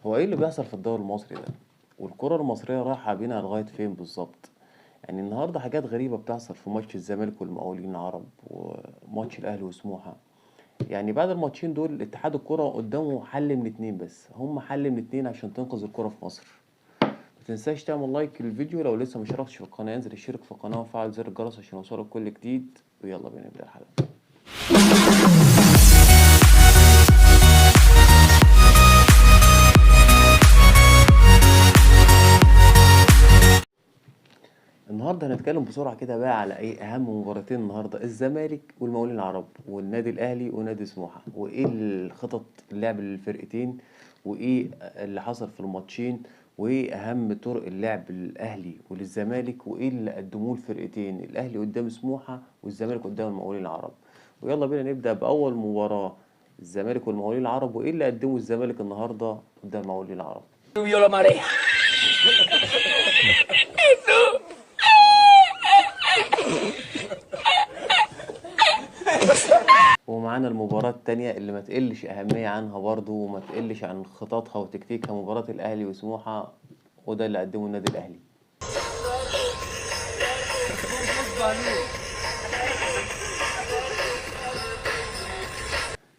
هو ايه اللي بيحصل في الدوري المصري ده؟ والكرة المصرية رايحة بينا لغاية فين بالظبط؟ يعني النهاردة حاجات غريبة بتحصل في ماتش الزمالك والمقاولين العرب وماتش الأهلي وسموحة. يعني بعد الماتشين دول اتحاد الكرة قدامه حل من اتنين بس، هم حل من اتنين عشان تنقذ الكرة في مصر. متنساش تعمل لايك للفيديو، لو لسه مشتركتش في القناة انزل اشترك في القناة وفعل زر الجرس عشان يوصلك كل جديد. ويلا بينا نبدأ الحلقة. النهارده هنتكلم بسرعة كده بقى على ايه اهم مباراتين النهارده، الزمالك والمقاولين العرب والنادي الاهلي ونادي سموحة، وايه الخطط اللعب للفرقتين، وايه اللي حصل في الماتشين، وايه اهم طرق اللعب للاهلي وللزمالك، وايه اللي قدموه الفرقتين، الاهلي قدام سموحة والزمالك قدام المقاولين العرب. ويلا بينا نبدأ بأول مباراة، الزمالك والمقاولين العرب، وايه اللي قدمه الزمالك النهارده قدام المقاولين العرب. Subió la marea. ومعانا المباراة التانية اللي ما تقلش أهمية عنها برضو وما تقلش عن خططها وتكتيكها، مباراة الأهلي وسموحة، وده اللي قدمه النادي الأهلي.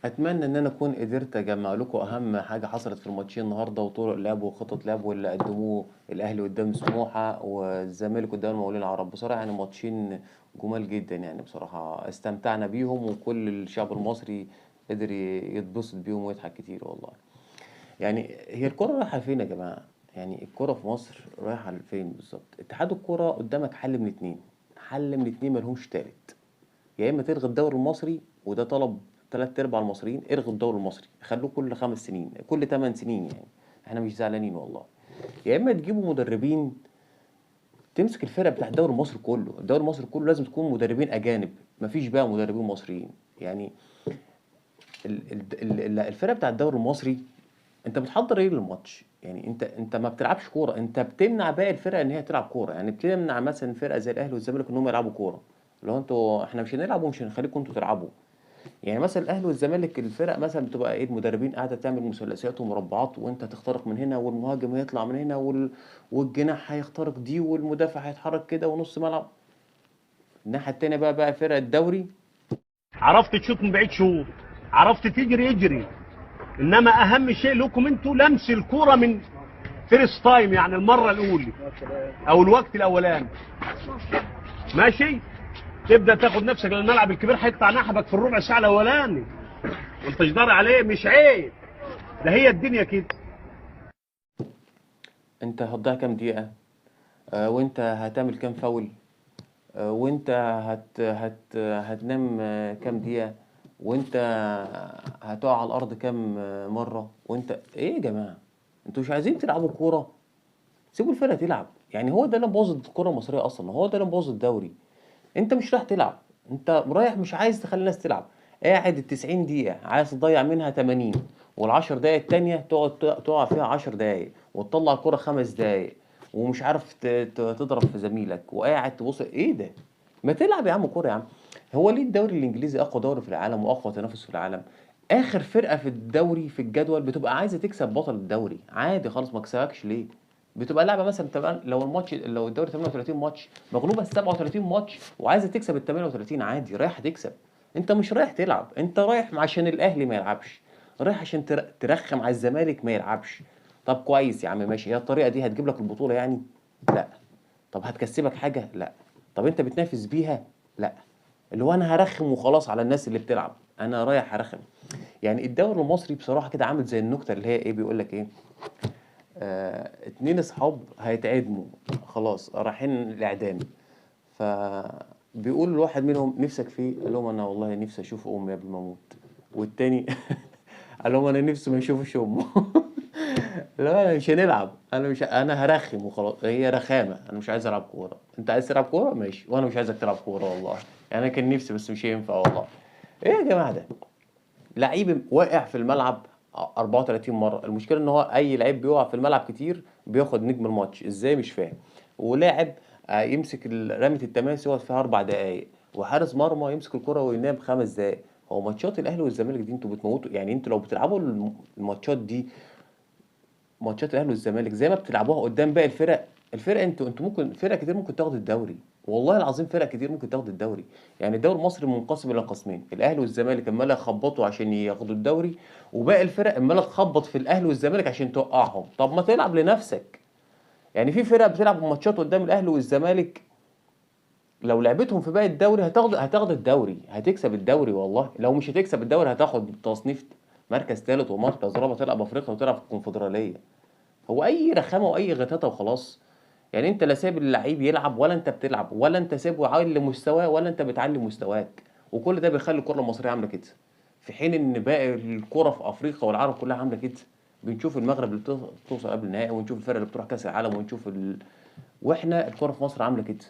أتمنى إن أنا أكون قدرت أجمع لكم أهم حاجة حصلت في الماتشين النهاردة، وطرق لعب وخطط لعب، واللي قدموه الأهلي قدام سموحة والزمالك قدام المقاولين العرب. بصراحة يعني ماتشين جمال جدا، يعني بصراحة استمتعنا بيهم، وكل الشعب المصري قدر يتبسط بيهم ويضحك كتير والله. يعني هي الكرة رايحة فين يا جماعة؟ يعني الكرة في مصر رايحة لفين بالظبط؟ اتحاد الكرة قدامك حل من اتنين، حل من اتنين ملهمش تالت. يا إما تلغي الدوري المصري، وده طلب تلات أرباع المصريين، الغوا الدوري المصري خلوه كل 5 سنين، كل 8 سنين يعني. احنا مش زعلانين والله. يا إما تجيبوا مدربين تمسك الفرق بتاع الدوري المصري كله، الدوري المصري كله لازم تكون مدربين أجانب، مفيش بقى مدربين مصريين. يعني الفرق بتاع الدوري المصري، انت بتحضر ايه للماتش؟ يعني انت ما بتلعبش كوره، انت بتمنع باقي الفرق ان هي تلعب كوره. يعني بتمنع مثلا فرقه زي الاهلي والزمالك ان هم يلعبوا كوره، لو انتوا احنا مش هنلعب ومش هنخليكم انتوا تلعبوا. يعني مثلا الاهلي والزمالك الفرق مثلا بتبقى ايه، المدربين قاعده تعمل مثلثات ومربعات، وانت تخترق من هنا والمهاجم هيطلع من هنا والجناح هيخترق دي والمدافع هيتحرك كده ونص ملعب. الناحيه التانيه بقى فرق الدوري. عرفت تشوط من بعيد شوط، عرفت تجري اجري، انما اهم شيء لكم انتوا لمس الكوره من فيرست تايم، يعني المره الاولى او الوقت الاولاني. ماشي، تبدا تاخد نفسك للملعب الكبير، هيقطع نحبك في الربع ساعه الاولاني وانت جدار عليه، مش عيب، ده هي الدنيا كده. انت هتضيع كام دقيقه؟ وانت هتعمل كام فاول؟ وانت هتنام كام دقيقة؟ وانت هتقع على الارض كام مرة؟ وانت ايه يا جماعة؟ انتوا مش عايزين تلعبوا كورة؟ سيبوا الفرقة تلعب. يعني هو ده اللي مبوظ الكورة المصرية اصلا، هو ده اللي مبوظ الدوري. انت مش رايح تلعب، انت رايح مش عايز تخلي الناس تلعب، قاعد ال90 دقيقة عايز تضيع منها 80، والعشر دقايق التانية تقعد تقع فيها 10 دقايق، وتطلع الكرة 5 دقايق، ومش عارف تضرب في زميلك، وقاعد تبص ايه ده؟ ما تلعب يا عم كورة يا عم. هو ليه الدوري الانجليزي اقوى دوري في العالم واقوى تنافس في العالم؟ اخر فرقة في الدوري في الجدول بتبقى عايزة تكسب بطل الدوري، عادي خالص، ما كسبكش ليه؟ بتبقى لعبه مثلا، بتبقى لو الماتش، لو الدوري 38 ماتش، مغلوبه 37 ماتش وعايزه تكسب ال 38، عادي رايح تكسب. انت مش رايح تلعب، انت رايح عشان الاهلي ما يلعبش، رايح عشان ترخم على الزمالك ما يلعبش. طب كويس يا عم ماشي، هي الطريقه دي هتجيب لك البطوله يعني؟ لا. طب هتكسبك حاجه؟ لا. طب انت بتنافس بيها؟ لا. اللي هو انا هرخم وخلاص على الناس اللي بتلعب، انا رايح هرخم. يعني الدوري المصري بصراحه كده عامل زي النكته اللي هي ايه، بيقول لك ايه، اتنين اصحاب هيتعدموا، خلاص رايحين الاعدام، فبيقول لواحد منهم نفسك فيه؟ قال لهم انا والله نفسي اشوف امي قبل ما اموت. والتاني قال لهم انا نفسي ما اشوفش امه. لا انا مش هنلعب، انا مش، انا هرخم وخلاص، هي رخامه، انا مش عايز العب كوره، انت عايز تلعب كوره ماشي، وانا مش عايزك تلعب كوره والله. يعني انا كان نفسي بس مش هينفع والله. ايه يا جماعه ده؟ لعيب واقع في الملعب 34 مرة، المشكلة ان هو اي لعيب بيقع في الملعب كتير بياخد نجم الماتش، ازاي مش فاهم. ولاعب يمسك رمية التماس يقعد فيها 4 دقايق، وحارس مرمى يمسك الكرة وينام 5 دقايق. هو ماتشات الاهلي والزمالك دي انتوا بتموتوا، يعني انتوا لو بتلعبوا الماتشات دي ماتشات الاهلي والزمالك زي ما بتلعبوها قدام باقي الفرق انتوا ممكن فرق كتير ممكن تاخد الدوري. والله العظيم فرق كتير ممكن تاخد الدوري. يعني الدوري المصري منقسم الى قسمين، الاهلي والزمالك عمال يخبطوا عشان ياخدوا الدوري، وباقي الفرق عماله تخبط في الاهلي والزمالك عشان توقعهم. طب ما تلعب لنفسك. يعني في فرق بتلعب ماتشات قدام الاهلي والزمالك، لو لعبتهم في باقي الدوري هتاخد الدوري، هتكسب الدوري. والله لو مش هتكسب الدوري هتاخد تصنيف مركز ثالث ومركز رابع، تلعب افريقيا وتلعب في الكونفدراليه. هو اي رخامه واي غتاتة وخلاص. يعني انت لا سايب اللعيب يلعب ولا انت بتلعب، ولا انت سايبه يعلي مستواه ولا انت بتعلي مستواك، وكل ده بيخلي الكره المصريه عامله كده، في حين ان باقي الكره في افريقيا والعالم كلها عامله كده. بنشوف المغرب اللي بتوصل قبل النهائي، ونشوف الفرق اللي بتروح كاس العالم، واحنا الكره في مصر عامله كده.